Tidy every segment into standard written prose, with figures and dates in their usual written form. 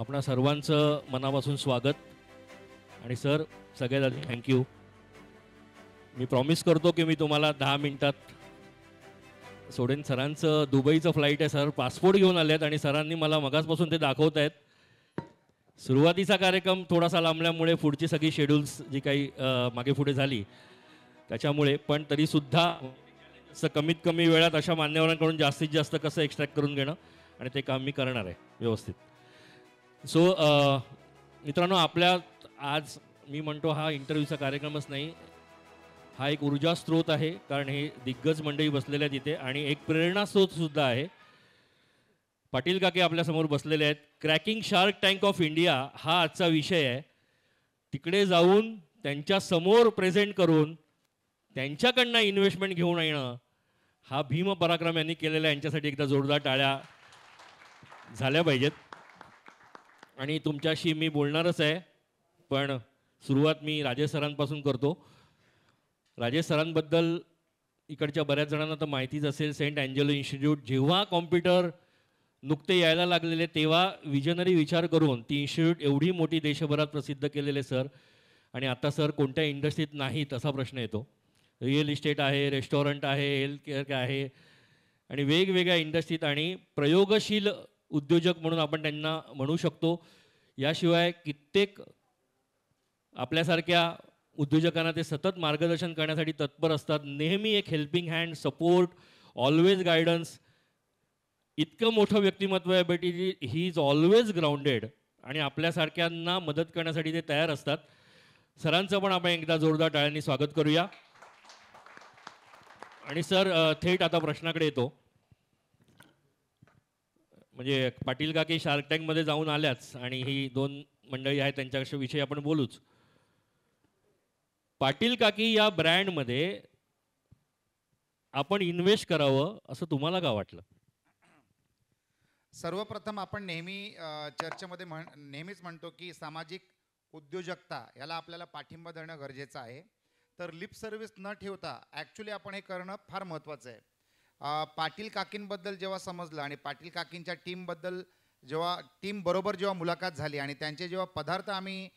आपणा सर्वांचं मनापासून स्वागत. आणि सर सगळ्यात आधी थँक्यू. मी प्रॉमिस करतो की मी तुम्हाला 10 मिनिटात सोडेन. सरांचं दुबईचं फ्लाईट आहे, सर पासपोर्ट घेऊन आले आहेत आणि सरांनी मला मगासपासून ते दाखवत आहेत. सुरुवातीचा कार्यक्रम थोडासा लांबल्यामुळे पुढची सगळी शेड्यूल्स जी काही मागे पुढे झाली त्याच्यामुळे, पण तरीसुद्धा असं कमीत कमी वेळात अशा मान्यवरांकडून जास्तीत जास्त कसं एक्स्ट्रॅक्ट करून घेणं आणि ते काम मी करणार आहे व्यवस्थित. सो मित्रांनो, आपल्यात आज मी म्हणतो हा इंटरव्ह्यूचा कार्यक्रमच नाही, हा एक ऊर्जा स्रोत आहे. कारण हे दिग्गज मंडळी बसलेले आहेत इथे आणि एक प्रेरणा स्रोतसुद्धा आहे. पाटील काके आपल्यासमोर बसलेले आहेत. Cracking shark tank of India हा आजचा विषय आहे. तिकडे जाऊन त्यांच्यासमोर प्रेझेंट करून त्यांच्याकडनं इन्व्हेस्टमेंट घेऊन येणं हा भीम पराक्रम यांनी केलेला आहे. यांच्यासाठी एकदा जोरदार टाळ्या झाल्या पाहिजेत. आणि तुमच्याशी मी बोलणारच आहे, पण सुरुवात मी राजेश सरांपासून करतो. राजेश सरांबद्दल इकडच्या बऱ्याच जणांना तर माहितीच असेल. सेंट अँजेलो इन्स्टिट्यूट जेव्हा कॉम्प्युटर नुकते यायला लागलेले तेव्हा विजनरी विचार करून ती इन्स्टिट्यूट एवढी मोठी देशभरात प्रसिद्ध केलेले सर. आणि आता सर कोणत्या इंडस्ट्रीत नाहीत असा प्रश्न येतो. रिअल इस्टेट आहे, रेस्टॉरंट आहे, हेल्थ केअर आहे आणि वेगवेगळ्या इंडस्ट्रीत आणि प्रयोगशील उद्योजक म्हणून आपण त्यांना म्हणू शकतो. याशिवाय कित्येक आपल्यासारख्या उद्योजकांना ते सतत मार्गदर्शन करण्यासाठी तत्पर असतात. नेहमी एक helping hand, support, always guidance. इतकं मोठं व्यक्तिमत्व आहे, but he is always grounded आणि आपल्यासारख्यांना मदत करण्यासाठी ते तयार असतात. सरांचं पण आपण एकदा जोरदार टाळ्यांनी स्वागत करूया. आणि सर थेट आता प्रश्नाकडे येतो. म्हणजे पाटील काकी शार्क टँकमध्ये जाऊन आल्याच आणि ही दोन मंडळी आहेत त्यांच्याविषयी आपण बोलूच. पाटील काकी या ब्रँडमध्ये आपण इन्व्हेस्ट करावं असं तुम्हाला का वाटलं? सर्वप्रथम आपण चर्चेमध्ये नेहमीच म्हणतो की सामाजिक उद्योजकता याला आपल्याला पाठिंबा देणं गरजेचं आहे. तर लिप सर्व्हिस न ठेवता ॲक्च्युली आपण हे करणं फार महत्त्वाचं आहे. पाटील काकींबद्दल जेव्हा समजलं आणि पाटील काकींच्या टीमबद्दल टीमबरोबर जेव्हा मुलाखत झाली आणि त्यांचे जेव्हा पदार्थ आम्ही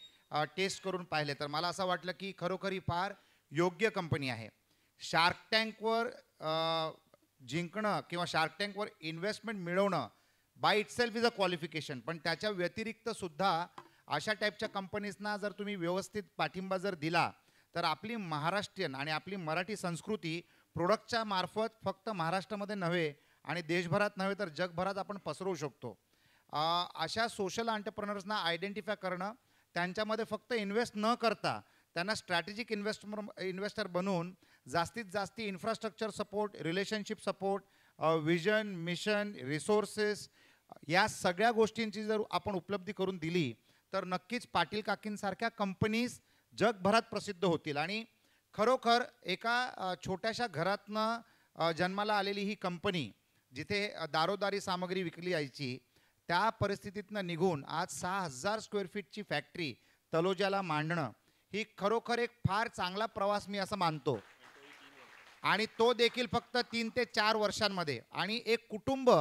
टेस्ट करून पाहिले, तर मला असं वाटलं की खरोखर ही फार योग्य कंपनी आहे. शार्क टँकवर जिंकणं किंवा शार्क टँकवर इन्व्हेस्टमेंट मिळवणं by itself is a qualification, पण त्याच्या व्यतिरिक्त सुद्धा अशा टाईपच्या कंपनीजना जर तुम्ही व्यवस्थित पाठिंबा जर दिला तर आपली महाराष्ट्रीयन आणि आपली मराठी संस्कृती प्रोडक्टच्या मार्फत फक्त महाराष्ट्रामध्ये नव्हे आणि देशभरात नव्हे तर जगभरात आपण पसरवू शकतो. अशा सोशल एंटरप्रेनर्सना आयडेंटिफाय करणं, त्यांच्यामध्ये फक्त इन्व्हेस्ट न करता त्यांना स्ट्रॅटेजिक इन्व्हेस्टर बनवून जास्तीत जास्त infrastructure support, relationship support, vision, mission, resources या सगळ्या गोष्टींची जर आपण उपलब्धी करून दिली तर नक्कीच पाटील काकींसारख्या कंपनीज जगभरात प्रसिद्ध होतील. आणि खरोखर एका छोट्याशा घरातनं जन्माला आलेली ही कंपनी, जिथे दारोदारी सामग्री विकली जायची, त्या परिस्थितीतनं निघून आज 6000 स्क्वेअर फीटची फॅक्टरी तलोजाला मांडणं ही खरोखर एक फार चांगला प्रवास मी असं मानतो. आणि तो देखील फक्त 3 ते 4 वर्षांमध्ये. आणि एक कुटुंब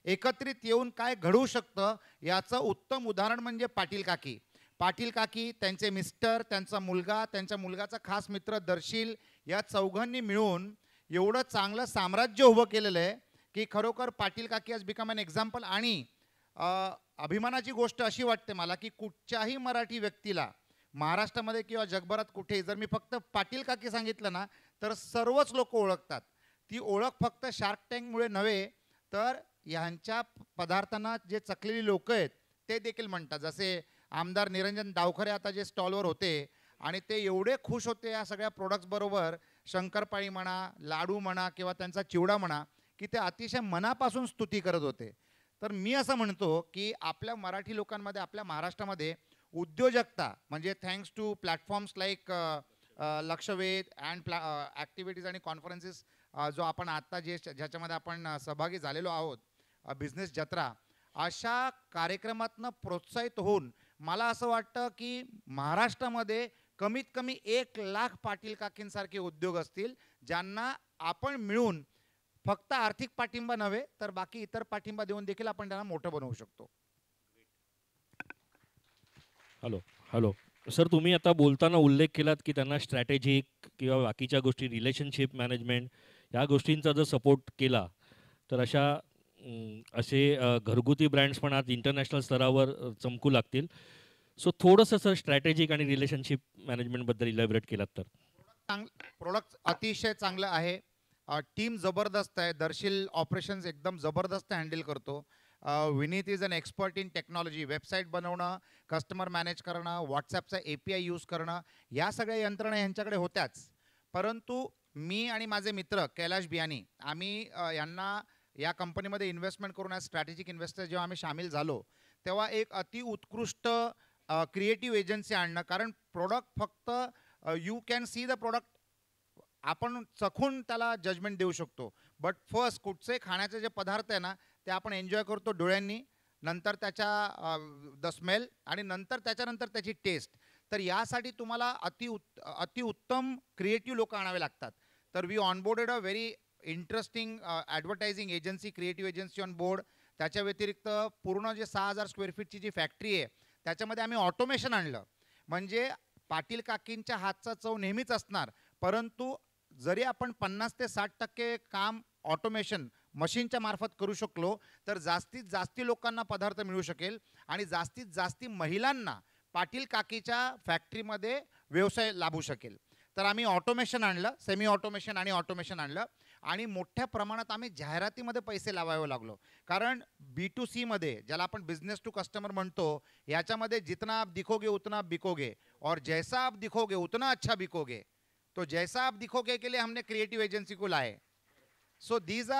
एकत्रित येऊन काय घडवू शकतं याचं उत्तम उदाहरण म्हणजे पाटील काकी. पाटील काकी, त्यांचे मिस्टर, त्यांचा मुलगा, त्यांच्या मुलगाचा खास मित्र दर्शील या चौघांनी मिळून एवढं चांगलं साम्राज्य उभं केलेलं आहे की खरोखर पाटील काकी हॅज बिकम ॲन एक्झाम्पल. आणि अभिमानाची गोष्ट अशी वाटते मला की कुठच्याही मराठी व्यक्तीला महाराष्ट्रामध्ये किंवा जगभरात कुठेही जर मी फक्त पाटील काकी सांगितलं ना तर सर्वच लोक ओळखतात. ती ओळख फक्त शार्क टँकमुळे नव्हे तर ह्यांच्या पदार्थांना जे चकलेली लोक आहेत ते देखील म्हणतात. जसे आमदार निरंजन डावखरे आता जे स्टॉलवर होते आणि ते एवढे खुश होते या सगळ्या प्रोडक्ट्सबरोबर, शंकरपाळी म्हणा, लाडू म्हणा किंवा त्यांचा चिवडा म्हणा, की ते अतिशय मनापासून स्तुती करत होते. तर मी असं म्हणतो की आपल्या मराठी लोकांमध्ये, आपल्या महाराष्ट्रामध्ये उद्योजकता म्हणजे thanks to platforms like Lakshavedh and activities आणि कॉन्फरन्सेस जो आपण आत्ता ज्याच्यामध्ये आपण सहभागी झालेलो आहोत, बिझनेस जत्रा, अशा कार्यक्रमातनं प्रोत्साहित होऊन मला असं वाटतं की महाराष्ट्रामध्ये कमीत कमी 1,00,000 पाटील काकींसारखे उद्योग असतील ज्यांना आपण मिळून फक्त आर्थिक पाठिंबा नव्हे तर बाकी इतर पाठिंबा देऊन देखील आपण त्यांना मोठं बनवू शकतो. हॅलो हॅलो सर, तुम्ही आता बोलताना उल्लेख केलात की त्यांना स्ट्रॅटेजिक किंवा बाकीच्या गोष्टी, रिलेशनशिप मॅनेजमेंट या गोष्टींचा जर सपोर्ट केला तर असे घरगुती ब्रँड्स पण आज इंटरनॅशनल स्तरावर चमकू लागतील. सो थोडंसं सर स्ट्रॅटेजिक आणि रिलेशनशिप मॅनेजमेंटबद्दल इलॅबरेट केलात तर. प्रोडक्ट अतिशय चांगलं आहे. टीम जबरदस्त आहे. दर्शील ऑपरेशन्स एकदम जबरदस्त हँडल करतो. Vineet is an expert in technology. Website बनवणं, कस्टमर मॅनेज करणं, व्हॉट्सॲपचा API यूज करणं, या सगळ्या यंत्रणा यांच्याकडे होत्याच. परंतु मी आणि माझे मित्र कैलाश बियानी आम्ही यांना या कंपनीमध्ये इन्व्हेस्टमेंट करून ॲज स्ट्रॅटेजिक इन्व्हेस्टर जेव्हा आम्ही सामील झालो तेव्हा एक अतिउत्कृष्ट क्रिएटिव्ह एजन्सी आणणं. कारण प्रोडक्ट फक्त you can see the product, आपण चखून त्याला जजमेंट देऊ शकतो. बट फर्स्ट कुठचे खाण्याचे जे पदार्थ आहे ना ते आपण एन्जॉय करतो डोळ्यांनी, नंतर त्याच्या द स्मेल आणि त्याच्यानंतर त्याची टेस्ट. तर यासाठी तुम्हाला अतिउत्तम क्रिएटिव्ह लोक आणावे लागतात. तर we onboarded a very interesting advertising agency, creative agency on board. त्याच्या व्यतिरिक्त पूर्ण जे 6,000 स्क्वेअर फीटची जी फॅक्टरी आहे त्याच्यामध्ये आम्ही ऑटोमेशन आणलं. म्हणजे पाटील काकींच्या हातचा चव नेहमीच असणार, परंतु जरी आपण 50 ते 60% काम ऑटोमेशन मशीनच्या मार्फत करू शकलो तर जास्तीत जास्ती लोकांना पदार्थ मिळू शकेल आणि जास्तीत जास्ती महिलांना पाटील काकीच्या फॅक्टरीमध्ये व्यवसाय लाभू शकेल. तर आम्ही ऑटोमेशन आणलं, सेमी ऑटोमेशन आणि ऑटोमेशन आणलं आणि मोठ्या प्रमाणात आम्ही जाहिरातीमध्ये पैसे लावावे लागलो. कारण B2C मध्ये ज्याला आपण बिझनेस टू कस्टमर म्हणतो, याच्यामध्ये जितना आप दिखोगे उतना आप बिकोगे और जैसा आप दिखोगे उतना अच्छा बिकोगे. तो जैसा आप दिखोगे के लिए हमने क्रिएटिव्ह एजन्सी को लाए. So these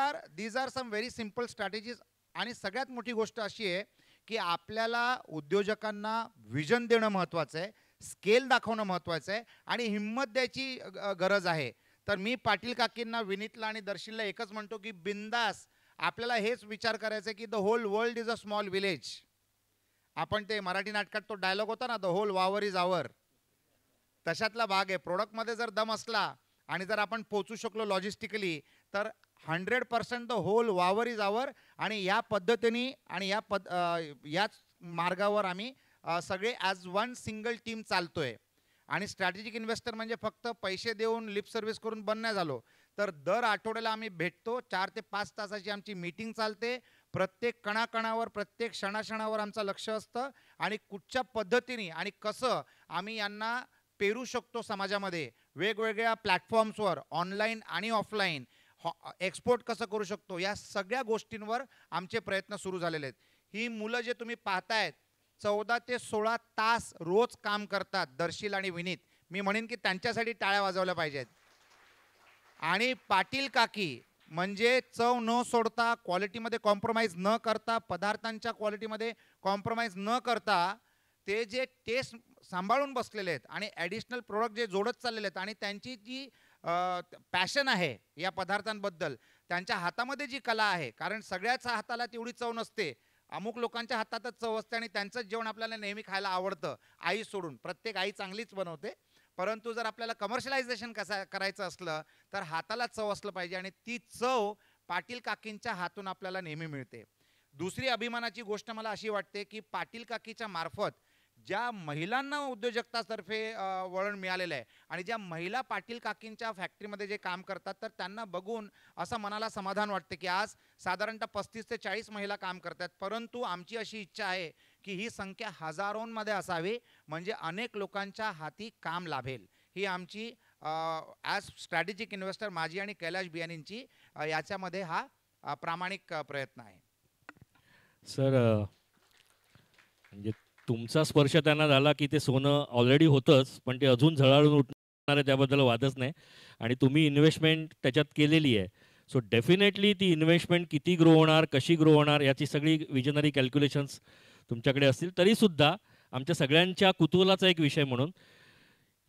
are some very simple strategies. आणि सगळ्यात मोठी गोष्ट अशी आहे की आपल्याला उद्योजकांना विजन देणं महत्त्वाचं आहे, स्केल दाखवणं महत्त्वाचं आहे आणि हिंमत द्यायची गरज आहे. तर मी पाटील काकींना, विनीतला आणि दर्शीलला एकच म्हणतो की बिंदास आपल्याला हेच विचार करायचा आहे की the whole world is a small village. आपण ते मराठी नाटकात तो डायलॉग होता ना, द होल वावर इज आवर, तशातला भाग आहे. प्रोडक्टमध्ये जर दम असला आणि जर आपण पोचू शकलो लॉजिस्टिकली तर 100% द होल वावर इज आवर. आणि या पद्धतीने आणि याच मार्गावर आम्ही सगळे ॲज वन सिंगल टीम चालतोय. आणि स्ट्रॅटेजिक इन्व्हेस्टर म्हणजे फक्त पैसे देऊन लिप सर्व्हिस करून बंद नाही झालो, तर दर आठवड्याला आम्ही भेटतो. 4 ते 5 तासाची आमची मीटिंग चालते. प्रत्येक कणाकणावर, प्रत्येक क्षणाक्षणावर आमचं लक्ष असतं आणि कुठच्या पद्धतीने आणि कसं आम्ही यांना पेरू शकतो समाजामध्ये, वेगवेगळ्या प्लॅटफॉर्म्सवर ऑनलाईन आणि ऑफलाईन एक्सपोर्ट कसं करू शकतो, या सगळ्या गोष्टींवर आमचे प्रयत्न सुरू झालेले आहेत. ही मुलं जे तुम्ही पाहतायत 14 ते 16 तास रोज काम करतात, दर्शील आणि विनीत. मी म्हणेन की त्यांच्यासाठी टाळ्या वाजवल्या पाहिजेत. आणि पाटील काकी म्हणजे चव न सोडता, क्वालिटीमध्ये कॉम्प्रोमाइज न करता, पदार्थांच्या क्वालिटीमध्ये कॉम्प्रोमाइज न करता ते जे टेस्ट सांभाळून बसलेले आहेत आणि ॲडिशनल प्रोडक्ट जे जोडत चाललेले आहेत आणि त्यांची जी पॅशन आहे या पदार्थांबद्दल, त्यांच्या हातामध्ये जी कला आहे, कारण सगळ्याच हाताला तेवढी चव नसते. अमुक लोकांच्या हातातच चव असते आणि त्यांचंच जेवण आपल्याला नेहमी खायला आवडतं, आई सोडून. प्रत्येक आई चांगलीच बनवते, परंतु जर आपल्याला कमर्शियलायझेशन करायचं असलं तर हाताला चव असलं पाहिजे आणि ती चव पाटील काकींच्या हातून आपल्याला नेहमी मिळते. दुसरी अभिमानाची गोष्ट मला अशी वाटते की पाटील काकीच्या मार्फत ज्या महिलांना उद्योजकतातर्फे वळण मिळालेलं आहे आणि ज्या महिला पाटील काकींच्या फॅक्टरीमध्ये जे काम करतात, तर त्यांना बघून असं मनाला समाधान वाटते की आज साधारणतः 35 ते 40 महिला काम करतात. परंतु आमची अशी इच्छा आहे की ही संख्या हजारोंमध्ये असावी, म्हणजे अनेक लोकांच्या हाती काम लाभेल. ही आमची ॲज स्ट्रॅटेजिक इन्व्हेस्टर माझी आणि कैलाश बियानींची याच्यामध्ये हा प्रामाणिक प्रयत्न आहे. सर म्हणजे तुमचा स्पर्श त्यांना झाला की ते सोनं ऑलरेडी होतंच, पण ते अजून झळाळून उठणार आहे त्याबद्दल वादच नाही. आणि तुम्ही इन्व्हेस्टमेंट त्याच्यात केलेली आहे. सो डेफिनेटली ती इन्व्हेस्टमेंट किती ग्रो होणार, कशी ग्रो होणार, याची सगळी विजनरी कॅल्क्युलेशन्स तुमच्याकडे असतील. तरीसुद्धा आमच्या सगळ्यांच्या कुतूहलाचा एक विषय म्हणून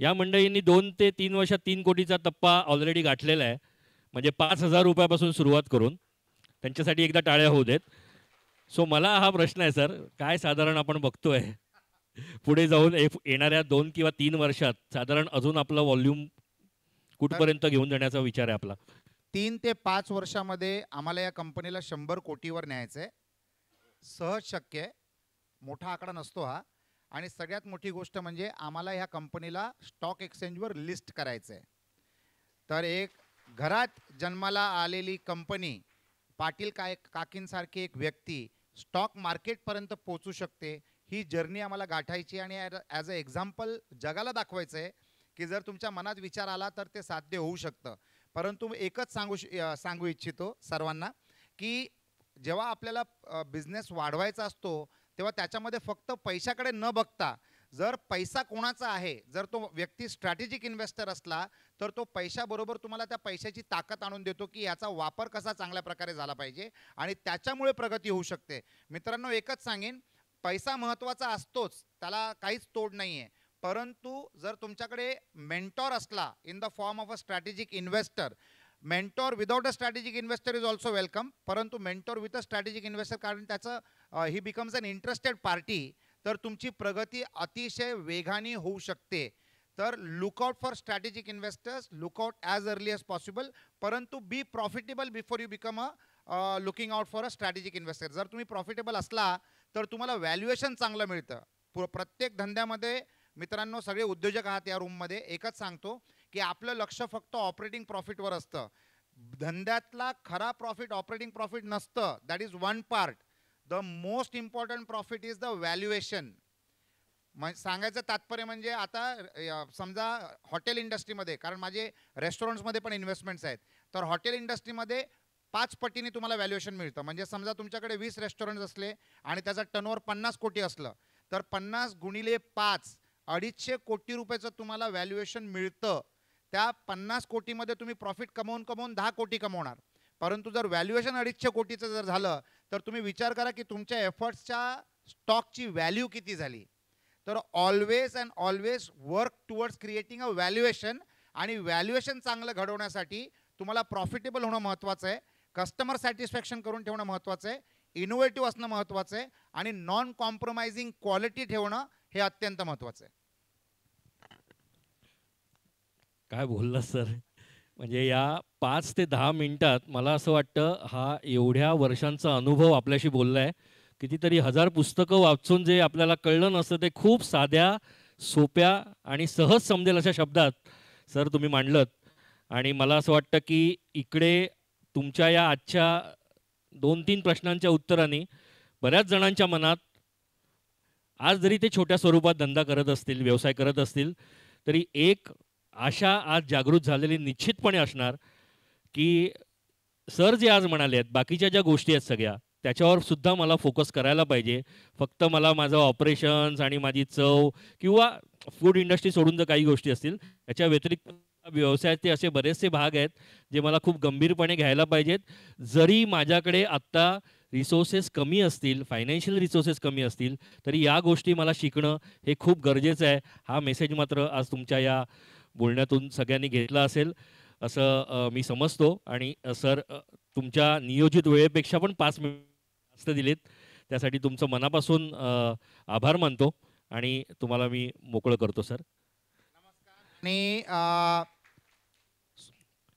या मंडळींनी 2 ते 3 वर्षात 3 कोटीचा टप्पा ऑलरेडी गाठलेला आहे. म्हणजे 5,000 रुपयापासून सुरुवात करून. त्यांच्यासाठी एकदा टाळ्या होऊ देत. सो मला हा प्रश्न आहे सर, काय साधारण आपण बघतोय पुढे जाऊन येणाऱ्या 2 किंवा 3 वर्षात साधारण अजून आपलं व्हॉल्यूम कुठपर्यंत घेऊन जाण्याचा विचार आहे आपला? 3 ते 5 वर्षामध्ये आम्हाला या कंपनीला 100 कोटीवर न्यायचं आहे. सहज शक्य आहे, मोठा आकडा नसतो हा. आणि सगळ्यात मोठी गोष्ट म्हणजे आम्हाला ह्या कंपनीला स्टॉक एक्सचेंजवर लिस्ट करायचं आहे. तर एक घरात जन्माला आलेली कंपनी, पाटील काकींसारखी एक व्यक्ती स्टॉक मार्केटपर्यंत पोहोचू शकते, ही जर्नी आम्हाला गाठायची आणि ॲज अ एक्झाम्पल जगाला दाखवायचं आहे की जर तुमच्या मनात विचार आला तर ते साध्य होऊ शकतं. परंतु एकच सांगू इच्छितो सर्वांना की जेव्हा आपल्याला बिझनेस वाढवायचा असतो तेव्हा त्याच्यामध्ये फक्त पैशाकडे न बघता, जर पैसा कोणाचा आहे, जर तो व्यक्ती स्ट्रॅटेजिक इन्व्हेस्टर असला तर तो पैशाबरोबर तुम्हाला त्या पैशाची ताकद आणून देतो की याचा वापर कसा चांगल्या प्रकारे झाला पाहिजे आणि त्याच्यामुळे प्रगती होऊ शकते. मित्रांनो, एकच सांगेन, पैसा महत्त्वाचा असतोच, त्याला काहीच तोड नाही आहे. परंतु जर तुमच्याकडे मेंटॉर असला in the form of a strategic investor, mentor without a strategic investor is also welcome, परंतु mentor with a strategic investor, कारण त्याचं he becomes an interested party, तर तुमची प्रगती अतिशय वेगाने होऊ शकते. तर lookout for strategic investors, lookout as early as possible, परंतु be profitable before you become a looking out for a strategic investor. जर तुम्ही प्रॉफिटेबल असला तर तुम्हाला व्हॅल्युएशन चांगलं मिळतं. प्रत्येक धंद्यामध्ये मित्रांनो, सगळे उद्योजक आहात या रूममध्ये, एकच सांगतो की आपलं लक्ष फक्त ऑपरेटिंग प्रॉफिटवर असतं. धंद्यातला खरा प्रॉफिट ऑपरेटिंग प्रॉफिट नसतं, that is one part. The most important profit is the valuation. सांगायचं तात्पर्य म्हणजे आता समजा हॉटेल इंडस्ट्रीमध्ये, कारण माझे रेस्टॉरंट्समध्ये पण इन्व्हेस्टमेंट्स आहेत, तर हॉटेल इंडस्ट्रीमध्ये 5 पटीने तुम्हाला व्हॅल्युएशन मिळतं. म्हणजे समजा तुमच्याकडे 20 रेस्टॉरंट्स असले आणि त्याचा टर्नओव्हर 50 कोटी असलं तर 50 गुणिले 5, 250 कोटी रुपयाचं तुम्हाला व्हॅल्युएशन मिळतं. त्या 50 कोटीमध्ये तुम्ही प्रॉफिट कमवून 10 कोटी कमवणार. परंतु जर व्हॅल्युएशन 250 कोटीचं जर झालं तर तुम्ही विचार करा की तुमच्या एफर्ट्सच्या स्टॉकची व्हॅल्यू किती झाली. तर always and always work towards creating a valuation, आणि व्हॅल्युएशन चांगलं घडवण्यासाठी तुम्हाला प्रॉफिटेबल होणं महत्त्वाचं आहे, कस्टमर सॅटिस्फॅक्शन करून ठेवणं महत्त्वाचं आहे, इनोव्हेटिव्ह असणं महत्त्वाचं आहे आणि नॉन कॉम्प्रोमाइजिंग क्वालिटी ठेवणं हे अत्यंत महत्त्वाचं आहे. काय बोलला सर. म्हणजे या 5 ते 10 मिनिटात मला असं वाटतं हा एवढ्या वर्षांचा अनुभव आपल्याशी बोललाय. कितीतरी 1000 पुस्तकं वाचून जे आपल्याला कळलं नसतं ते खूप साध्या, सोप्या आणि सहज समजेल अशा शब्दात सर तुम्ही मांडलत. आणि मला असं वाटतं की इकडे तुमच्या या आजच्या 2-3 प्रश्नांच्या उत्तराने बऱ्याच जणांच्या मनात, आज जरी ते छोट्या स्वरूपात धंदा करत असतील, व्यवसाय करत असतील, तरी एक आशा आज जागृत झालेली निश्चितपणे असणार की सर जे आज म्हणाले आहेत, बाकीच्या ज्या गोष्टी आहेत सगळ्या, त्याच्यावर सुद्धा मला फोकस करायला पाहिजे. फक्त मला माझं ऑपरेशन्स आणि माझी चव किंवा फूड इंडस्ट्री सोडून जर काही गोष्टी असतील, त्याच्या व्यतिरिक्त व्यवसायाचे असे बरेचसे भाग आहेत जे मला खूप गंभीरपणे घ्यायला पाहिजेत. जरी माझ्याकडे आत्ता रिसोर्सेस कमी असतील, फायनान्शियल रिसोर्सेस कमी असतील, तरी या गोष्टी मला शिकणं हे खूप गरजेचं आहे. हा मेसेज मात्र आज तुमच्या या बोलण्यातून सगळ्यांनी घेतला असेल असं मी समजतो. आणि सर तुमच्या नियोजित वेळेपेक्षा पण 5 मिनिट जास्त दिलेत, त्यासाठी तुमचं मनापासून आभार मानतो आणि तुम्हाला मी मोकळं करतो सर. आणि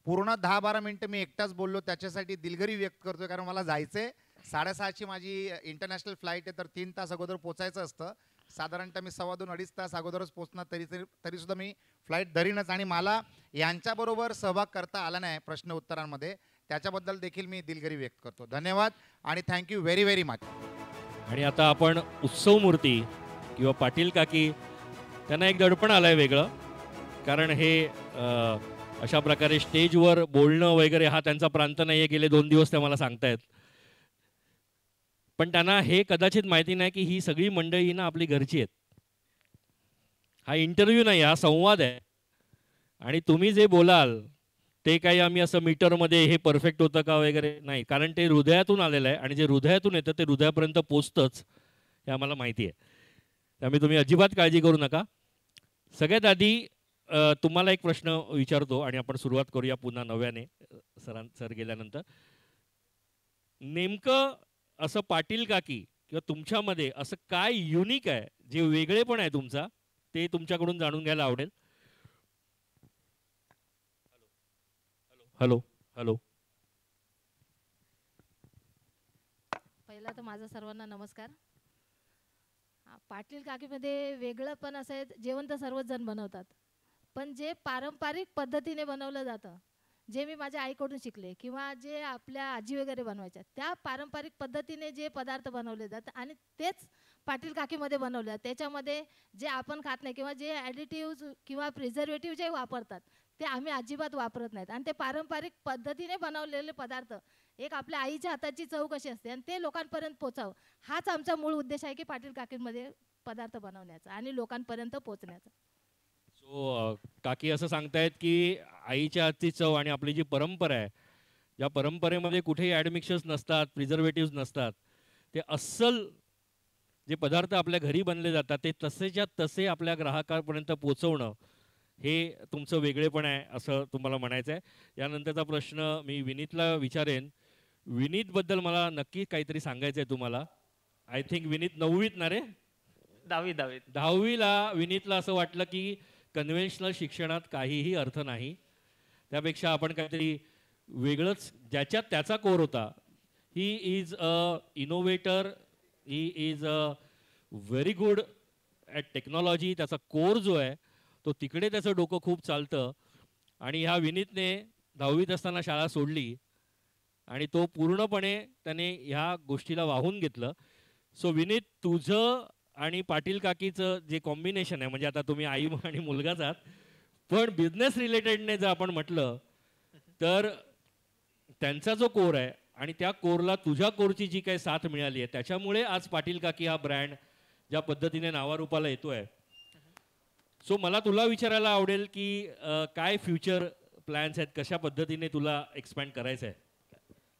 पूर्ण 10-12 मिनिटं मी एकटाच बोललो त्याच्यासाठी दिलगिरी व्यक्त करतोय, कारण मला जायचंय. 6:30ची माझी इंटरनॅशनल फ्लाईट आहे, तर 3 तास अगोदर पोचायचं असतं. साधारणतः मी 2.25-2.5 तास अगोदरच पोचणार, तरीसुद्धा मी फ्लाईट धरीनच. आणि मला यांच्याबरोबर सहभाग करता आला नाही प्रश्न उत्तरांमध्ये, त्याच्याबद्दल देखील मी दिलगिरी व्यक्त करतो. धन्यवाद आणि थँक्यू व्हेरी व्हेरी मच. आणि आता आपण उत्सव मूर्ती किंवा पाटील काकी, त्यांना एक दडपण आलंय वेगळं, कारण हे अशा प्रकारे स्टेजवर बोलणं वगैरे हा त्यांचा प्रांत नाही आहे. गेले 2 दिवस ते मला सांगतायत. पण त्यांना हे कदाचित माहिती नाही की ही सगळी मंडळी ना आपली घरची आहेत. हा इंटरव्ह्यू नाही, हा संवाद आहे. आणि तुम्ही जे बोलाल ते काही आम्ही असं मीटरमध्ये हे परफेक्ट होतं का वगैरे नाही, कारण ते हृदयातून आलेलं आहे आणि जे हृदयातून येतं ते हृदयापर्यंत पोचतंच, हे आम्हाला माहिती आहे. त्यामुळे तुम्ही अजिबात काळजी करू नका. सगळ्यात आधी तुम्हाला एक प्रश्न विचारतो आणि आपण सुरुवात करूया पुन्हा नव्याने सर गेल्यानंतर. नेमकं असं पाटील काकी किंवा तुमच्यामध्ये असं काय युनिक आहे जे वेगळेपण आहे तुमचा, ते तुमच्याकडून जाणून घ्यायला आवडेल. Hello hello. पहिला तर माझा सर्वांना नमस्कार. पाटील काकीमध्ये वेगळं पण असं आहे, जेवण तर सर्वच जण बनवतात, पण जे पारंपरिक पद्धतीने बनवलं जातं, जे मी माझ्या आईकडून शिकले किंवा जे आपल्या आजी वगैरे बनवायच्या, त्या पारंपरिक पद्धतीने जे पदार्थ बनवले जातात आणि तेच पाटील काकीमध्ये बनवले जातात. त्याच्यामध्ये जे आपण खात नाही किंवा जे ॲडिटिव्ज किंवा प्रिझर्वेटिव्ह जे वापरतात ते आम्ही अजिबात वापरत नाहीत. आणि ते पारंपरिक पद्धतीने बनवलेले पदार्थ, एक आपल्या आईच्या हाताची चव कशी असते आणि ते लोकांपर्यंत पोचावं, हाच आमचा मूळ उद्देश आहे की पाटील काकींमध्ये पदार्थ बनवण्याचा आणि लोकांपर्यंत पोचण्याचा. सो काकी असं सांगतायत की आईच्या हातची चव आणि आपली जी परंपरा आहे, ज्या परंपरेमध्ये कुठेही ॲडमिक्शन्स नसतात, प्रिझर्वेटिव्स नसतात, ते अस्सल जे पदार्थ आपल्या घरी बनले जातात ते तसेच्या तसे आपल्या ग्राहकांपर्यंत पोचवणं, हे तुमचं वेगळेपण आहे असं तुम्हाला म्हणायचं आहे. यानंतरचा प्रश्न मी विनीतला विचारेन. विनीतबद्दल मला नक्की काहीतरी सांगायचं आहे तुम्हाला. आय थिंक विनीत 9वीत ना रे? 10वीत. 10वीला विनीतला असं वाटलं की कन्व्हेन्शनल शिक्षणात काहीही अर्थ नाही, त्यापेक्षा आपण काहीतरी वेगळंच, ज्याच्यात त्याचा कोर होता. He is a innovator, he is a very good at technology. त्याचा कोर जो आहे तो तिकडे त्याचं डोकं खूप चालतं. आणि ह्या विनीतने 10वीत असताना शाळा सोडली आणि तो पूर्णपणे त्याने ह्या गोष्टीला वाहून घेतलं. सो विनीत, तुझं आणि पाटील काकीचं जे कॉम्बिनेशन आहे, म्हणजे आता तुम्ही आई आणि मुलगाच आहात, पण बिझनेस रिलेटेडने जर आपण म्हटलं तर त्यांचा जो कोर आहे आणि त्या कोरला तुझ्या कोरची जी काही साथ मिळाली आहे, त्याच्यामुळे आज पाटील काकी हा ब्रँड ज्या पद्धतीने नावारूपाला येतोय. सो मला तुला विचारायला आवडेल की काय फ्युचर प्लॅन्स आहेत, कशा पद्धतीने तुला एक्सपॅन्ड करायचं आहे?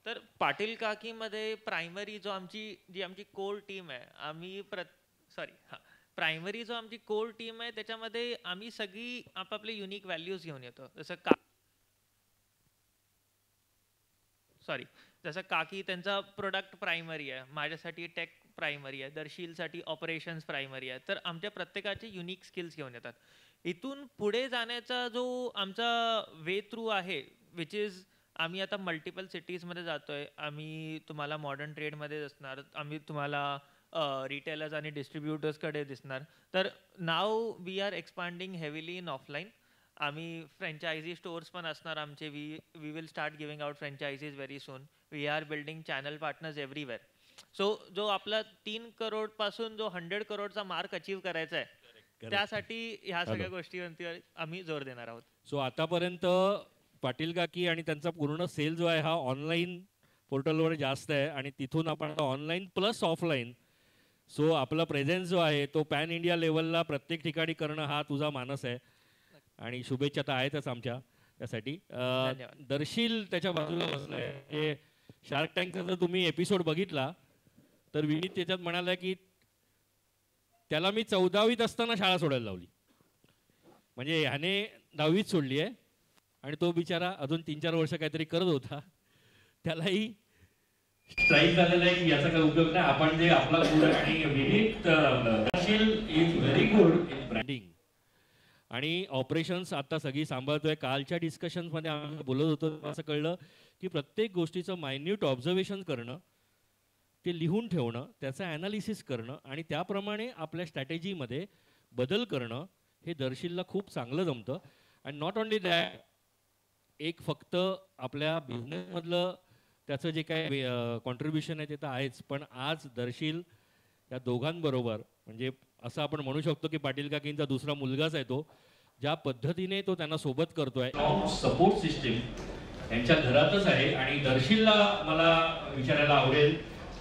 तर पाटील काकीमध्ये प्रायमरी जो आमची कोर टीम आहे, प्रायमरी जो आमची कोर टीम आहे त्याच्यामध्ये आम्ही सगळी आपापले युनिक व्हॅल्यूज घेऊन येतो. जसं काकी त्यांचा प्रोडक्ट प्रायमरी आहे, माझ्यासाठी टेक प्रायमरी आहे, दर्शीलसाठी ऑपरेशन्स प्रायमरी आहे. तर आमच्या प्रत्येकाचे युनिक स्किल्स घेऊन येतात. इथून पुढे जाण्याचा जो आमचा वे थ्रू आहे, विच इज आम्ही आता मल्टिपल सिटीजमध्ये जातोय. आम्ही तुम्हाला मॉडर्न ट्रेडमध्ये दिसणार, आम्ही तुम्हाला रिटेलर्स आणि डिस्ट्रीब्युटर्सकडे दिसणार. तर now we are expanding heavily in offline. आम्ही फ्रँचायझी स्टोर्स पण असणार आमचे. We will start giving out franchises very soon. We are building channel partners everywhere. So जो आपला 3 करोड पासून जो 100 करोडचा मार्क अचीव करायचा आहे, त्यासाठी ह्या सगळ्या गोष्टींवरती आम्ही जोर देणार आहोत. सो आतापर्यंत पाटील काकी आणि त्यांचा पूर्ण सेल जो आहे हा ऑनलाईन पोर्टलवर जास्त आहे आणि तिथून आपण ऑनलाईन प्लस ऑफलाईन, सो आपला प्रेझेन्स जो आहे तो पॅन इंडिया लेवलला प्रत्येक ठिकाणी करणं हा तुझा मानस आहे आणि शुभेच्छा तर आहेतच आमच्या त्यासाठी. दर्शील त्याच्या बाजूला बसलाय. हे शार्क टँकचा जर तुम्ही एपिसोड बघितला तर विनीत त्याच्यात म्हणाला की त्याला मी 14वीत असताना शाळा सोडायला लावली, म्हणजे ह्याने 10वीत सोडली आहे आणि तो बिचारा अजून 3-4 वर्ष काहीतरी करत होता. त्यालाही स्ट्राईक झालेला आहे की याचा काही उपयोग नाही. आपण जे आपला गुड आणि Vineet Darsheel is very good in branding आणि ऑपरेशन्स आता सगळी सांभाळतोय. कालच्या डिस्कशन्समध्ये आम्ही बोलत होतो, असं कळलं की प्रत्येक गोष्टीचं मायन्यूट ऑब्झर्वेशन करणं, ते लिहून ठेवणं, त्याचं ॲनालिसिस करणं आणि त्याप्रमाणे आपल्या स्ट्रॅटेजीमध्ये बदल करणं हे दर्शीलला खूप चांगलं जमतं. अँड नॉट ओनली दॅट, एक फक्त आपल्या बिझनेसमधलं त्याचं जे काय कॉन्ट्रीब्युशन आहे ते तर आहेच, पण आज दर्शील या दोघांबरोबर, म्हणजे असं आपण म्हणू शकतो की पाटील काकींचा दुसरा मुलगाच आहे तो, ज्या पद्धतीने तो त्यांना सोबत करतोय. सपोर्ट सिस्टीम यांच्या घरातच आहे. आणि दर्शीलला मला विचारायला आवडेल,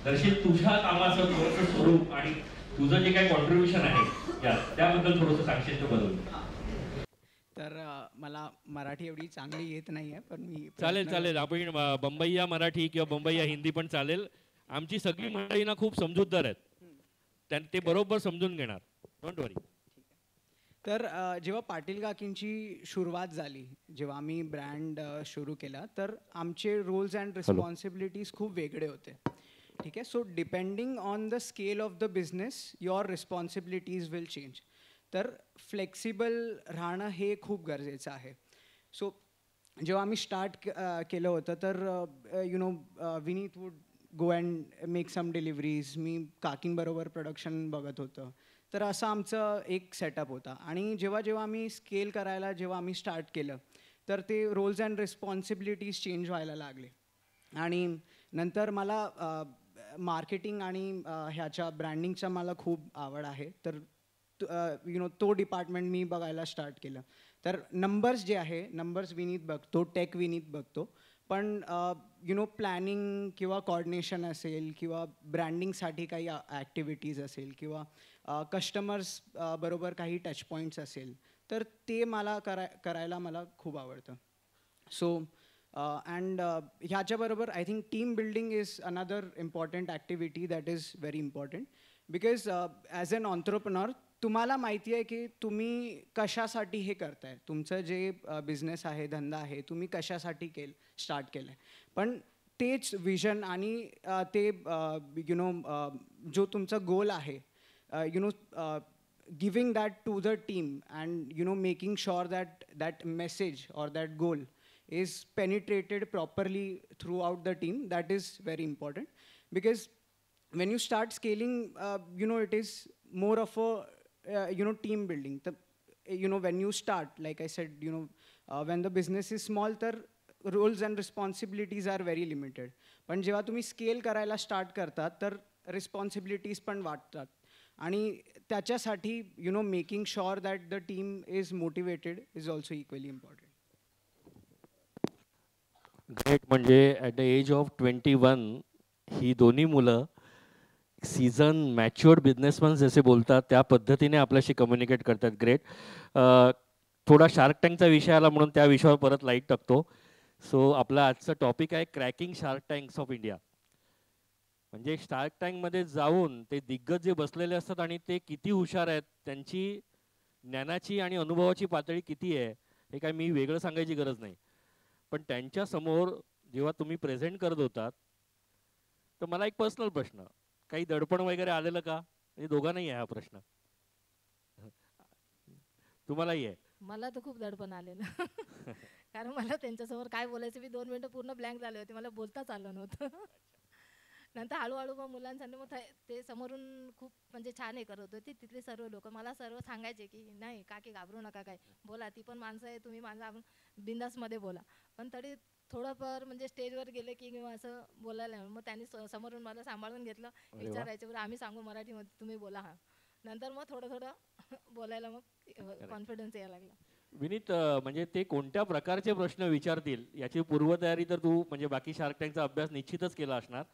दर्शील तुझ्या कामाचं थोडंसं स्वरूप आणि तुझं जे काही कॉन्ट्रीब्युशन आहे त्याबद्दल थोडंसं सांगशील तर बदल. तर मला मराठी एवढी चांगली येत नाही आहे, पण मी चालेल आपण बंबईया मराठी किंवा बंबईया हिंदी पण चालेल. आमची सगळी मंडळी ना खूप समजूतदार आहेत, ते बरोबर समजून घेणार, डोंट वरी. तर जेव्हा पाटील काकींची सुरुवात झाली, जेव्हा आम्ही ब्रँड सुरू केला, तर आमचे रोल्स अँड रिस्पॉन्सिबिलिटीज खूप वेगळे होते. ठीक आहे. So depending on the scale of the business your responsibilities will change. तर फ्लेक्सिबल राहणं हे खूप गरजेचं आहे. सो जेव्हा आम्ही स्टार्ट केलं होतं तर Vineet would go and make some deliveries. मी काकींबरोबर प्रोडक्शन बघत होतं. तर असं आमचं एक सेटअप होता. आणि जेव्हा जेव्हा आम्ही स्केल करायला जेव्हा आम्ही स्टार्ट केलं तर ते रोल्स अँड रिस्पॉन्सिबिलिटीज चेंज व्हायला लागले. आणि नंतर मला मार्केटिंग आणि ह्याच्या ब्रँडिंगचा मला खूप आवड आहे. तर तो डिपार्टमेंट मी बघायला स्टार्ट केलं. तर नंबर्स जे आहे, नंबर्स विनीत बघतो, टेक विनीत बघतो, पण प्लॅनिंग किंवा कॉर्डिनेशन असेल किंवा ब्रँडिंगसाठी काही ॲक्टिव्हिटीज असेल किंवा कस्टमर्स बरोबर काही टच पॉईंट्स असेल तर ते मला करायला मला खूप आवडतं. सो अँड ह्याच्याबरोबर I think team building is another important activity that is very important. Because as an entrepreneur तुम्हाला माहिती आहे की तुम्ही कशासाठी हे करताय. तुमचं जे बिझनेस आहे, धंदा आहे, तुम्ही कशासाठी स्टार्ट केलं आहे. पण तेच विजन आणि ते जो तुमचा गोल आहे, giving that to the team and making sure that message or that goal is penetrated properly throughout the team. That is very important, because when you start scaling, it is more of a team building. When you start, like I said, when the business is small, the roles and responsibilities are very limited. पण जेव्हा तुम्ही scale करायला start करतात तर responsibilities पण वाढतात. आणि त्याच्यासाठी making sure that the team is motivated is also equally important. Great. म्हणजे ॲट द एज ऑफ 21 ही दोन्ही मुलं सीझन मॅच्युअर्ड बिझनेसमॅन जसे बोलतात त्या पद्धतीने आपल्याशी कम्युनिकेट करतात. ग्रेट. थोडा शार्क टँकचा विषय आला म्हणून त्या विषयावर परत लाईट टाकतो. सो आपला आजचं टॉपिक आहे cracking shark tanks of India. म्हणजे शार्क टँकमध्ये जाऊन ते दिग्गज जे बसलेले असतात आणि ते किती हुशार आहेत, त्यांची ज्ञानाची आणि अनुभवाची पातळी किती आहे हे काय मी वेगळं सांगायची गरज नाही. पण त्यांच्या समोर जेव्हा तुम्ही प्रेझेंट करत होतात तर मला एक पर्सनल प्रश्न, काही दडपण वगैरे आलेलं का? म्हणजे दोघांनाही आहे हा प्रश्न, तुम्हालाही आहे? मला तर खूप दडपण आलेलं कारण मला त्यांच्यासमोर काय बोलायचं, मी 2 मिनिटं पूर्ण ब्लँक झाले होते, मला बोलताच आलं नव्हतं. नंतर हळूहळू मग मुलांसाठी मग ते समोरून खूप म्हणजे छान हे करत होते तिथले सर्व लोक. मला सर्व सांगायचे की नाही काकी घाबरू नका, काय बोला, ती पण माणसं आहे, तुम्ही माणसं, आपण बिंदासमध्ये बोला. पण तरी थोडंफार म्हणजे स्टेजवर गेले की किंवा असं बोलायला मग त्यांनी समोरून मला सांभाळून घेतलं. विचारायचे बरं आम्ही सांगू मराठीमध्ये, तुम्ही बोला. हा नंतर मग थोडं थोडं बोलायला मग कॉन्फिडन्स यायला लागला. विनीत, म्हणजे ते कोणत्या प्रकारचे प्रश्न विचारतील याची पूर्वतयारी तर तू म्हणजे बाकी शार्क टँकचा अभ्यास निश्चितच केला असणार,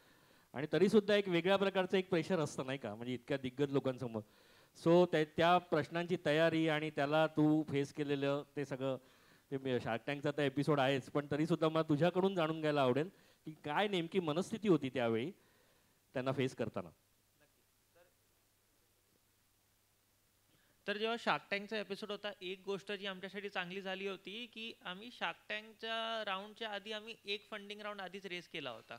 आणि तरीसुद्धा एक वेगळ्या प्रकारचं एक प्रेशर असतं नाही का, म्हणजे इतक्या दिग्गज लोकांसमोर. सो त्या प्रश्नांची तयारी आणि त्याला तू फेस केलेलं ते सगळं, ते शार्क टँकचा तर एपिसोड आहेच, पण तरीसुद्धा मला तुझ्याकडून जाणून घ्यायला आवडेल की काय नेमकी मनस्थिती होती त्यावेळी त्यांना फेस करताना. तर जेव्हा शार्क टँकचा एपिसोड होता, एक गोष्ट जी आमच्यासाठी चांगली झाली होती की आम्ही शार्क टँकच्या राऊंडच्या आधी आम्ही एक फंडिंग राऊंड आधीच रेस केला होता.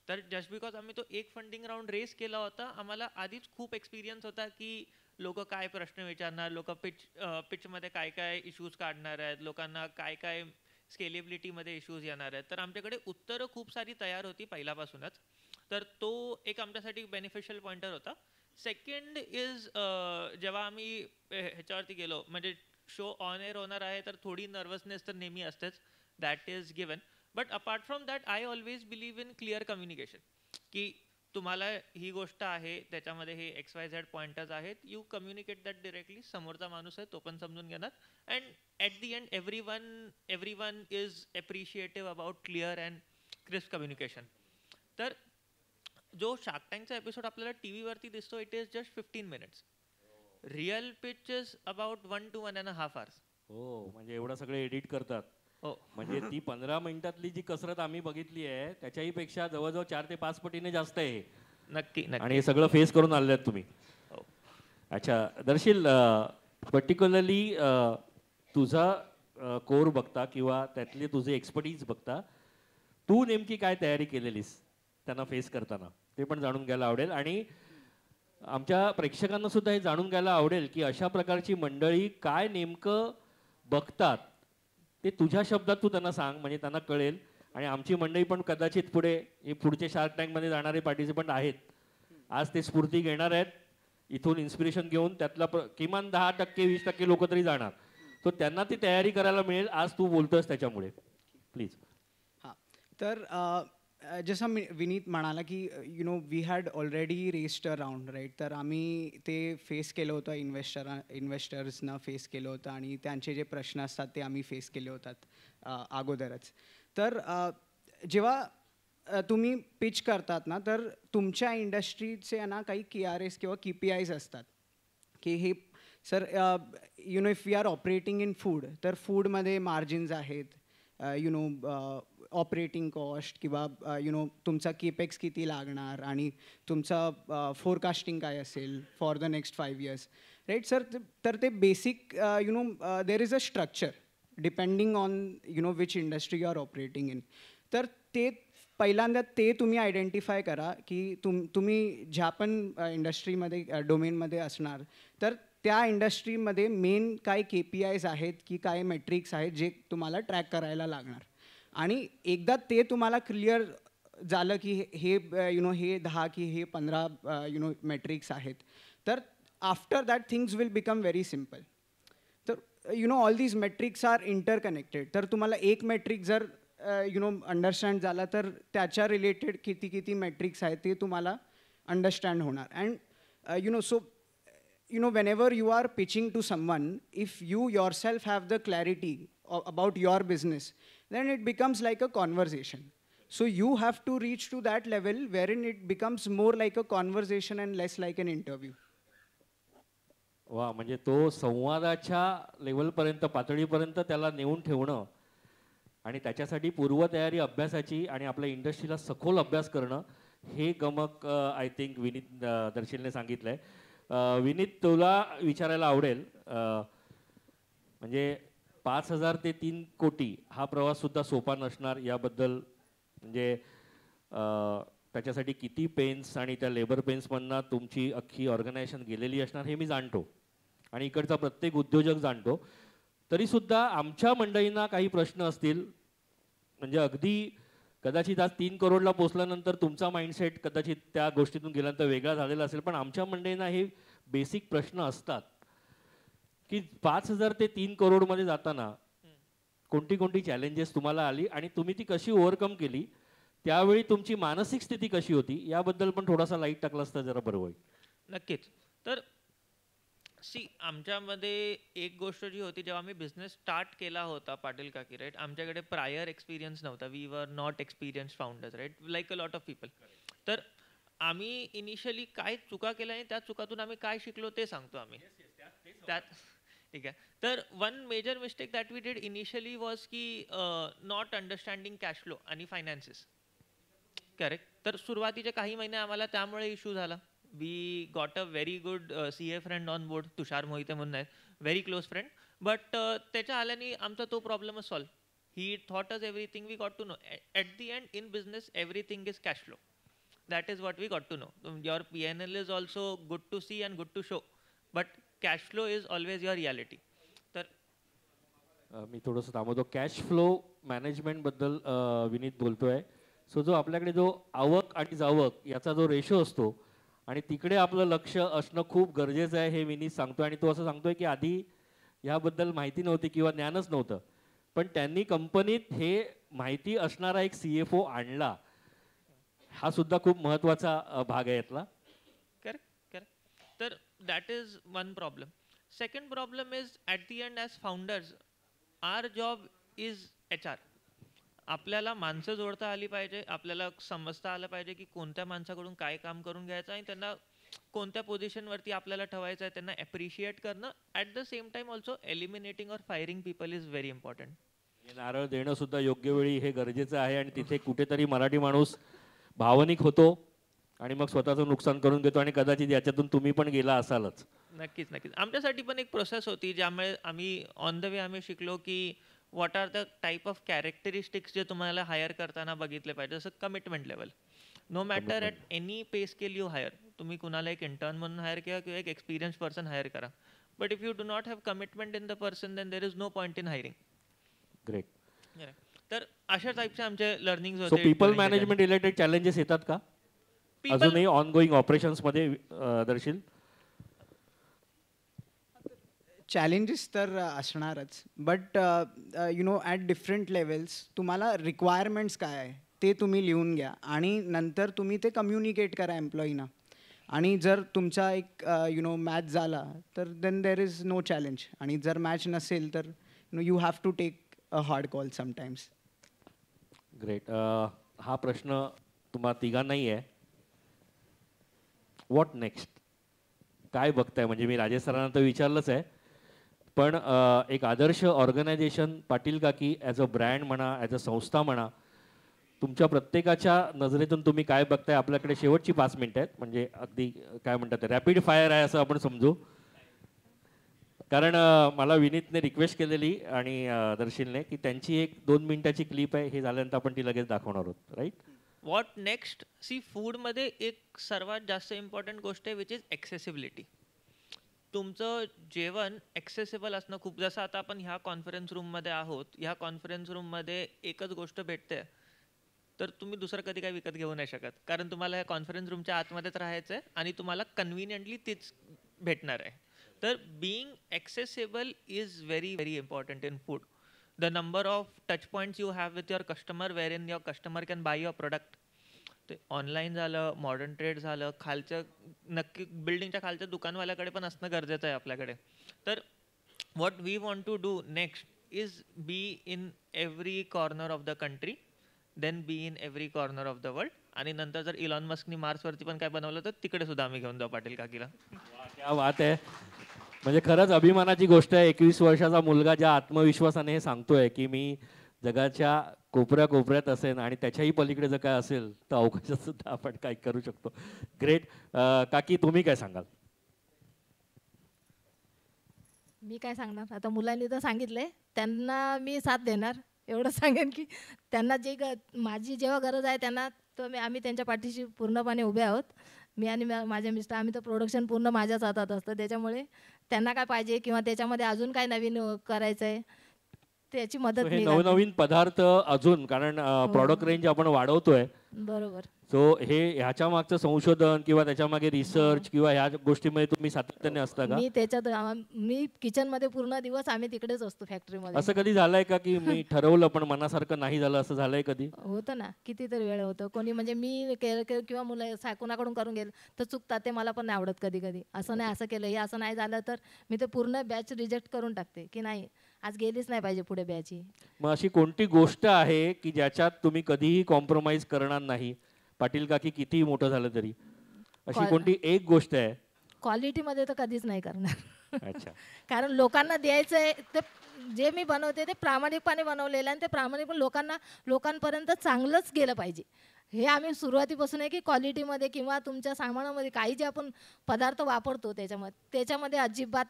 तर जस्ट बिकॉज आम्ही तो एक फंडिंग राऊंड रेस केला होता, आम्हाला आधीच खूप एक्सपिरियन्स होता की लोक काय प्रश्न विचारणार, लोक पिचमध्ये काय काय इश्यूज काढणार आहेत, लोकांना काय काय स्केलेबिलिटीमध्ये इश्यूज येणार आहेत. तर आमच्याकडे उत्तरं खूप सारी तयार होती पहिल्यापासूनच. तर तो एक आमच्यासाठी बेनिफिशियल पॉइंटर होता. सेकंड इज जेव्हा आम्ही ह्याच्यावरती गेलो, म्हणजे शो ऑन एअर होणार आहे तर थोडी नर्वसनेस तर नेहमी असतेच, that is given. But apart from that I always believe in clear communication, की तुम्हाला ही गोष्ट आहे, त्याच्यामध्ये हे XYZ पॉइंटर्स आहेत, यू कम्युनिकेट दॅट डिरेक्टली. समोरचा माणूस आहे तो पण समजून घेणार. And at the end everyone is appreciative about clear and crisp communication. तर जो शार्क टँकचा एपिसोड आपल्याला TV वरती दिसतो, it is just 15 minutes. Real pitch is about 1 to 1.5 hours. हो, म्हणजे एवढं सगळं एडिट करतात. हो, म्हणजे ती 15 मिनिटातली जी कसरत आम्ही बघितली आहे त्याच्याही पेक्षा जवळजवळ 4 ते 5 पटीने जास्त आहे. नक्की. आणि हे सगळं फेस करून आले आहेत तुम्ही. हो. अच्छा दर्शील, पर्टिक्युलरली तुझा कोर बघता किंवा त्यातले तुझे एक्सपर्टीज बघता, तू नेमकी काय तयारी केलेलीस त्यांना फेस करताना ते पण जाणून घ्यायला आवडेल. आणि आमच्या प्रेक्षकांना सुद्धा हे जाणून घ्यायला आवडेल की अशा प्रकारची मंडळी काय नेमकं बघतात ते तुझ्या शब्दात तू त्यांना सांग, म्हणजे त्यांना कळेल आणि आमची मंडळी पण कदाचित पुढे हे पुढचे शार्क टँकमध्ये जाणारे पार्टिसिपंट आहेत. आज ते स्फूर्ती घेणार आहेत, इथून इन्स्पिरेशन घेऊन त्यातला किमान 10% 20% लोक तरी जाणार. तो त्यांना ती तयारी करायला मिळेल. आज तू बोलतोस त्याच्यामुळे प्लीज. हां, तर जसं विनीत म्हणाला की we had already raised a round right. तर आम्ही ते फेस केलं होतं, इन्व्हेस्टर्सना फेस केलं होतं आणि त्यांचे जे प्रश्न असतात ते आम्ही फेस केले होतात अगोदरच. तर जेव्हा तुम्ही पिच करतात ना, तर तुमच्या इंडस्ट्रीचे ना काही KRS किंवा KPIs असतात की हे sir if we are operating in food, तर फूडमध्ये मार्जिन्स आहेत, ऑपरेटिंग कॉस्ट किंवा तुमचा केपेक्स किती लागणार आणि तुमचा फोरकास्टिंग काय असेल for the next 5 years right sir. तर ते basic there is a structure depending on which industry you are operating in. तर ते पहिल्यांदा ते तुम्ही आयडेंटिफाय करा की तुम्ही ज्या पण इंडस्ट्रीमध्ये डोमेनमध्ये असणार, तर त्या इंडस्ट्रीमध्ये मेन काय KPIs आहेत की काय मेट्रिक्स आहेत जे तुम्हाला ट्रॅक करायला लागणार. आणि एकदा ते तुम्हाला क्लिअर झालं की हे हे 10 की हे 15 मेट्रिक्स आहेत, तर after that things will become very simple. तर all these metrics are interconnected. तर तुम्हाला एक मेट्रिक जर अंडरस्टँड झाला, तर त्याच्या रिलेटेड किती मेट्रिक्स आहेत ते तुम्हाला अंडरस्टँड होणार. And so whenever you are pitching to someone, if you yourself have the clarity about your business, then it becomes like a conversation. So you have to reach to that level wherein it becomes more like a conversation and less like an interview. वा, म्हणजे तो संवादाच्या लेवलपर्यंत, पातळीपर्यंत त्याला नेऊन ठेवणं आणि त्याच्यासाठी पूर्वतयारी अभ्यासाची आणि आपल्या इंडस्ट्रीला सखोल अभ्यास करणं, हे गमक आय थिंक विनीत दर्शीलने सांगितलं आहे. विनीत, तुला विचारायला आवडेल, म्हणजे 5,000 ते 3 कोटी हा प्रवाससुद्धा सोपा नसणार याबद्दल, म्हणजे त्याच्यासाठी किती पेन्स आणि त्या लेबर पेन्समधनं तुमची अख्खी ऑर्गनायझेशन गेलेली असणार हे मी जाणतो आणि इकडचा प्रत्येक उद्योजक जाणतो. तरीसुद्धा आमच्या मंडळींना काही प्रश्न असतील, म्हणजे अगदी कदाचित आज 3 करोडला पोचल्यानंतर तुमचा माइंडसेट कदाचित त्या गोष्टीतून गेल्यानंतर वेगळा झालेला असेल, पण आमच्या मंडळींना हे बेसिक प्रश्न असतात की 5,000 ते 3 करोडमध्ये जाताना कोणती चॅलेंजेस तुम्हाला आली आणि तुम्ही ती कशी ओव्हरकम केली, त्यावेळी तुमची मानसिक स्थिती कशी होती, याबद्दल पण थोडासा लाईट टाकला असता जरा बरं होईल. नक्कीच. तर आमच्यामध्ये एक गोष्ट जी होती, जेव्हा आम्ही बिझनेस स्टार्ट केला होता पाटील काकी राईट, आमच्याकडे प्रायर एक्सपिरियन्स नव्हता. We were not experience founders right, like a lot of people. तर आम्ही इनिशियली काय चुका केल्या आणि त्या चुकातून आम्ही काय शिकलो ते सांगतो आम्ही त्यात. ठीक आहे. तर one major mistake that we did initially was की नॉट अंडरस्टँडिंग कॅश फ्लो आणि फायनान्सेस. करेक्ट. तर सुरुवातीचे काही महिने आम्हाला त्यामुळे इश्यू झाला. We got a very good CA friend on board, Tushar Mohite म्हणून आहेत, व्हेरी क्लोज फ्रेंड. बट त्याच्या आल्याने आमचा तो प्रॉब्लेमच solve. He thought as everything we got to know. At the end in business everything is cash flow. That is what we got to know. Your P&L is also good to see and good to show, but cash flow is always your reality. तर मी थोडंसं थांबवतो. Cash flow मॅनेजमेंटबद्दल Vineet बोलतोय. So जो आपल्याकडे जो आवक आणि जावक याचा जो रेशो असतो आणि तिकडे आपलं लक्ष असणं खूप गरजेचं आहे हे विनीत सांगतोय. आणि तो असं सांगतोय की आधी याबद्दल माहिती नव्हती किंवा ज्ञानच नव्हतं, पण त्यांनी कंपनीत हे माहिती असणारा एक CFO आणला. हा सुद्धा खूप महत्त्वाचा भाग आहे यातला. करेक्ट. तर that is one problem. Second problem is at the end as founders our job is HR. आपल्याला माणसं जोडता आली पाहिजे, आपल्याला समजता आलं पाहिजे की कोणत्या माणसाकडून काय काम करून घ्यायचं आणि त्यांना कोणत्या पोझिशनवरती आपल्याला ठेवायचं आहे, त्यांना ॲप्रिशिएट करणं. At the same time also eliminating or firing people is very important. नारळ देणं सुद्धा योग्य वेळी हे गरजेचं आहे आणि तिथे कुठेतरी मराठी माणूस भावनिक होतो आणि मग स्वतःचं नुकसान करून घेतो आणि कदाचित याच्यातून तुम्ही पण गेला असालच. नक्कीच. आमच्यासाठी पण एक प्रोसेस होती ज्यामुळे आम्ही ऑन द वे आम्ही शिकलो की what are the type of characteristics जे तुम्हाला हायर करताना बघितले पाहिजे. जसं commitment level. No matter at any pay scale you hire. तुम्ही कुणाला एक इंटर्न म्हणून हायर किंवा एक एक्सपिरियन्स पर्सन हायर करा, but if you do not have commitment in the person then there is no point in hiring. Great. तर अशा टाईपचे आमचे लर्निंग सो होते. People during the management related challenges येतात का journey. अजूनही ऑनगोईंग ऑपरेशन्समध्ये दर्शील? चॅलेंजेस तर असणारच, but you know at different levels तुम्हाला रिक्वायरमेंट्स काय आहे ते तुम्ही लिहून घ्या आणि नंतर तुम्ही ते कम्युनिकेट करा एम्प्लॉईना. आणि जर तुमचा एक यु नो मॅच झाला तर then there is no challenge, आणि जर मॅच नसेल तर you have to take a hard call sometimes. Great. हा प्रश्न तुम्हा तिघांनाही आहे. What next? काय बघताय? म्हणजे मी राजेश सरांना तर विचारलंच आहे, पण एक आदर्श ऑर्गनायझेशन पाटील काकी ॲज अ ब्रँड म्हणा, ॲज अ संस्था म्हणा, तुमच्या प्रत्येकाच्या नजरेतून तुम्ही काय बघताय? आपल्याकडे शेवटची 5 मिनिटं आहेत, म्हणजे अगदी काय म्हणतात रॅपिड फायर आहे असं आपण समजू. कारण मला विनीतने रिक्वेस्ट केलेली आणि दर्शीलने की त्यांची एक 2 मिनिटाची क्लिप आहे, हे झाल्यानंतर आपण ती लगेच दाखवणार आहोत, राईट? What next? सी, फूडमध्ये एक सर्वात जास्त इम्पॉर्टंट गोष्ट आहे विच इज ॲक्सेसिबिलिटी. तुमचं जेवण ॲक्सेसिबल असणं खूप, जसं आता आपण ह्या कॉन्फरन्स रूममध्ये आहोत, ह्या कॉन्फरन्स रूममध्ये एकच गोष्ट भेटते, तर तुम्ही दुसरं कधी काही विकत घेऊ नाही शकत, कारण तुम्हाला ह्या कॉन्फरन्स रूमच्या आतमध्येच राहायचं आहे आणि तुम्हाला कन्व्हिनियंटली तीच भेटणार आहे. तर being accessible is very very important in food. The number of touch points you have with your customer where in your customer can buy your product. ते ऑनलाईन झालं, मॉडर्न ट्रेड झालं, खालचं नक्की बिल्डिंगच्या खालच्या दुकानवाल्याकडे पण असणं गरजेचं आहे आपल्याकडे. तर what we want to do next is be in every corner of the country, then be in every corner of the world, आणि नंतर जर इलॉन मस्कनी मार्सवरती पण काय बनवलं तर तिकडे सुद्धा आम्ही घेऊन जाऊ पाटील काकीला. क्या बात आहे. म्हणजे खरंच अभिमानाची गोष्ट आहे. 21 वर्षाचा मुलगा ज्या आत्मविश्वासाने हे सांगतोय की मी जगाच्या कोपऱ्या कोपऱ्यात असेल आणि त्याच्याही पलीकडे जर काय असेल तर अवकाशात सुद्धा आपण काय करू शकतो. ग्रेट. काकी तुम्ही काय सांगाल? मी काय सांगणार, आता मुलांनी तर सांगितलंय, त्यांना मी साथ देणार. एवढं सांगेन की त्यांना माझी जेव्हा गरज आहे त्यांना तर आम्ही त्यांच्या पाठीशी पूर्णपणे उभे आहोत. मी आणि माझे मिस्टर, आम्ही तर प्रोडक्शन पूर्ण माझ्याच हातात असतं, त्याच्यामुळे त्यांना काय पाहिजे किंवा त्याच्यामध्ये अजून काय नवीन करायचं आहे त्याची मदत हे मी नवनवीन पदार्थ अजून, कारण प्रॉडक्ट रेंज आपण वाढवतोय. बरोबर. सो हे ह्याच्या मागचं संशोधन किंवा त्याच्या मागे रिसर्च किंवा ह्या गोष्टीमध्ये तुम्ही सातत्याने असता का? मी त्याच्यात मी किचनमध्ये पूर्ण दिवस आम्ही तिकडेच असतो फॅक्टरीमध्ये. असं कधी झालंय का की मी ठरवलं पण मनासारखं नाही झालं, असं झालंय कधी? होतं ना, कितीतरी वेळ होतं. कोणी म्हणजे मी केलं किंवा मुलं कोणाकडून करून गेलं तर चुकतात, ते मला पण नाही आवडत कधी कधी. असं नाही, असं केलं, हे असं नाही झालं तर मी ते पूर्ण बॅच रिजेक्ट करून टाकते की नाही, आज गेलीच नाही पाहिजे पुढे बॅच ही. मग अशी कोणती गोष्ट आहे की ज्याच्यात तुम्ही कधीही कॉम्प्रोमाइज करणार नाही, पाटील काकी कितीही मोठं झालं तरी? अशी कोणती एक गोष्ट आहे? क्वालिटीमध्ये तर कधीच नाही करणार. अच्छा. कारण लोकांना द्यायचं आहे ते, जे मी बनवते ते प्रामाणिकपणे बनवलेलं आहे आणि ते प्रामाणिकपणे लोकांपर्यंत चांगलंच गेलं पाहिजे. हे आम्ही सुरुवातीपासून आहे की क्वालिटीमध्ये किंवा तुमच्या सामानामध्ये काही जे आपण पदार्थ वापरतो त्याच्यामध्ये अजिबात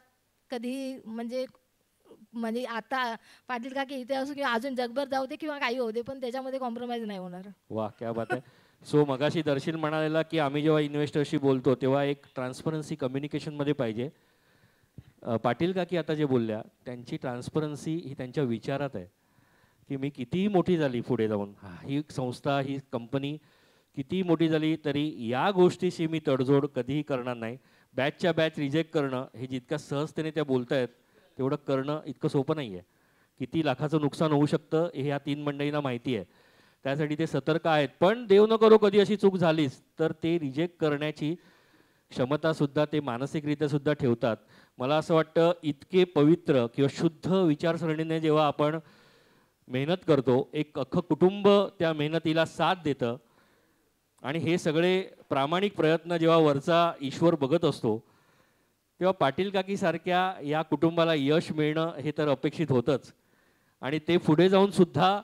कधी म्हणजे आता पाटील काकी इथे असू किंवा अजून जगभर जाऊ दे किंवा काही होऊ दे, पण त्याच्यामध्ये कॉम्प्रोमाइज नाही होणार. वा, क्या बात आहे. सो मगाशी दर्शील म्हणालेला की आम्ही जेव्हा इन्व्हेस्टरशी बोलतो तेव्हा एक ट्रान्सपरन्सी कम्युनिकेशनमध्ये पाहिजे. पाटील काकी आता जे बोलल्या त्यांची ट्रान्सपरन्सी ही त्यांच्या विचारात आहे की मी कितीही मोठी झाली पुढे जाऊन, ही संस्था, ही कंपनी कितीही मोठी झाली तरी या गोष्टीशी मी तडजोड कधीही करणार नाही. बॅचच्या बॅच रिजेक्ट करणं हे जितक्या सहजतेने त्या बोलतायत तेवढं करणं इतकं सोपं नाही आहे. किती लाखाचं नुकसान होऊ शकतं हे ह्या 3 मंडळींना माहिती आहे, त्यासाठी ते सतर्क आहेत. पण देव न करो कधी अशी चूक झालीच तर ते रिजेक्ट करण्याची क्षमतासुद्धा ते मानसिकरित्यासुद्धा ठेवतात. मला असं वाटतं इतके पवित्र किंवा शुद्ध विचारसरणीने जेव्हा आपण मेहनत करतो, एक अख्खं कुटुंब त्या मेहनतीला साथ देतं आणि हे सगळे प्रामाणिक प्रयत्न जेव्हा वरचा ईश्वर बघत असतो तेव्हा पाटील काकीसारख्या या कुटुंबाला यश मिळणं हे तर अपेक्षित होतंच आणि ते पुढे जाऊन सुद्धा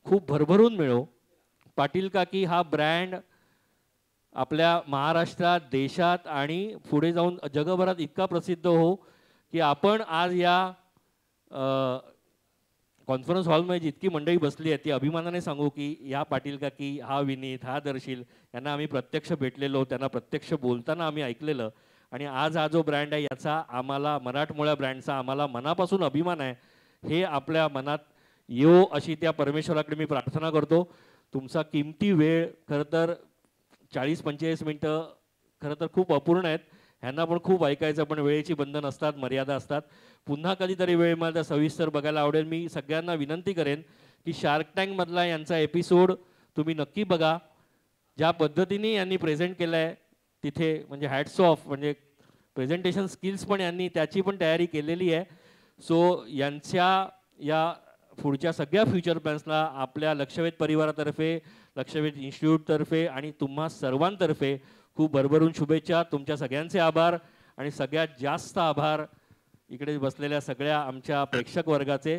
खूप भरभरून मिळो. पाटील काकी हा ब्रँड आपल्या महाराष्ट्रात, देशात आणि पुढे जाऊन जगभरात इतका प्रसिद्ध हो की आपण आज या कॉन्फरन्स हॉलमध्ये जितकी मंडळी बसली आहे ती अभिमानाने सांगू की या पाटील काकी, हा विनीत, हा दर्शील यांना आम्ही प्रत्यक्ष भेटलेलो, त्यांना प्रत्यक्ष बोलताना आम्ही ऐकलेलं आणि आज हा जो ब्रँड आहे याचा आम्हाला, मराठमोळ्या ब्रँडचा आम्हाला मनापासून अभिमान आहे. हे आपल्या मनात येऊ अशी त्या परमेश्वराकडे मी प्रार्थना करतो. तुमचा किमती वेळ खरं तर 40-45 मिनटं खरं तर खूप अपूर्ण आहेत. ह्यांना पण खूप ऐकायचं, पण वेळेची बंधन असतात, मर्यादा असतात. पुन्हा कधीतरी वेळ मला तर सविस्तर बघायला आवडेल. मी सगळ्यांना विनंती करेन की शार्क टँकमधला यांचा एपिसोड तुम्ही नक्की बघा. ज्या पद्धतीने यांनी प्रेझेंट केलं आहे तिथे म्हणजे हॅट्स ऑफ, म्हणजे प्रेझेंटेशन स्किल्स पण यांनी त्याची पण तयारी केलेली आहे. सो यांच्या या पुढच्या सगळ्या फ्युचर प्लॅन्सला आपल्या लक्षवेध परिवारातर्फे, लक्षवेध इन्स्टिट्यूटतर्फे आणि तुम्हा सर्वांतर्फे खूप भरभरून शुभेच्छा. तुमच्या सगळ्यांचे आभार आणि सगळ्यात जास्त आभार इकडे बसलेल्या सगळ्या आमच्या प्रेक्षक वर्गाचे,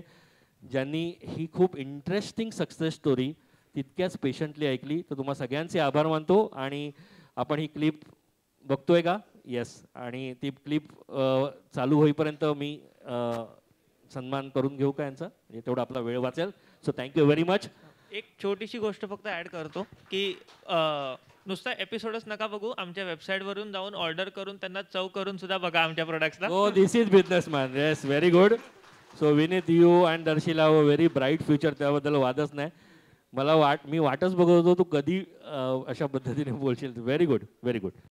ज्यांनी ही खूप इंटरेस्टिंग सक्सेस स्टोरी तितक्याच पेशंटली ऐकली. तर तुम्हा सगळ्यांचे आभार मानतो. आणि आपण ही क्लिप बघतोय का? येस. आणि ती क्लिप चालू होईपर्यंत मी सन्मान करून घेऊ का यांचा, म्हणजे तेवढा आपला वेळ वाचेल. So thank you very much. एक छोटीशी गोष्ट फक्त ॲड करतो की नुसता एपिसोडच नका बघू, आमच्या वेबसाईटवरून जाऊन ऑर्डर करून त्यांना चव करून सुद्धा बघा आमच्या प्रोडक्ट्सला. हो, this is businessman. Yes, very good. So Vineet, you and Darshila have a very bright future, त्याबद्दल वादच नाही. मी वाटच बघत होतो तू कधी अशा पद्धतीने बोलशील. Very good, very good.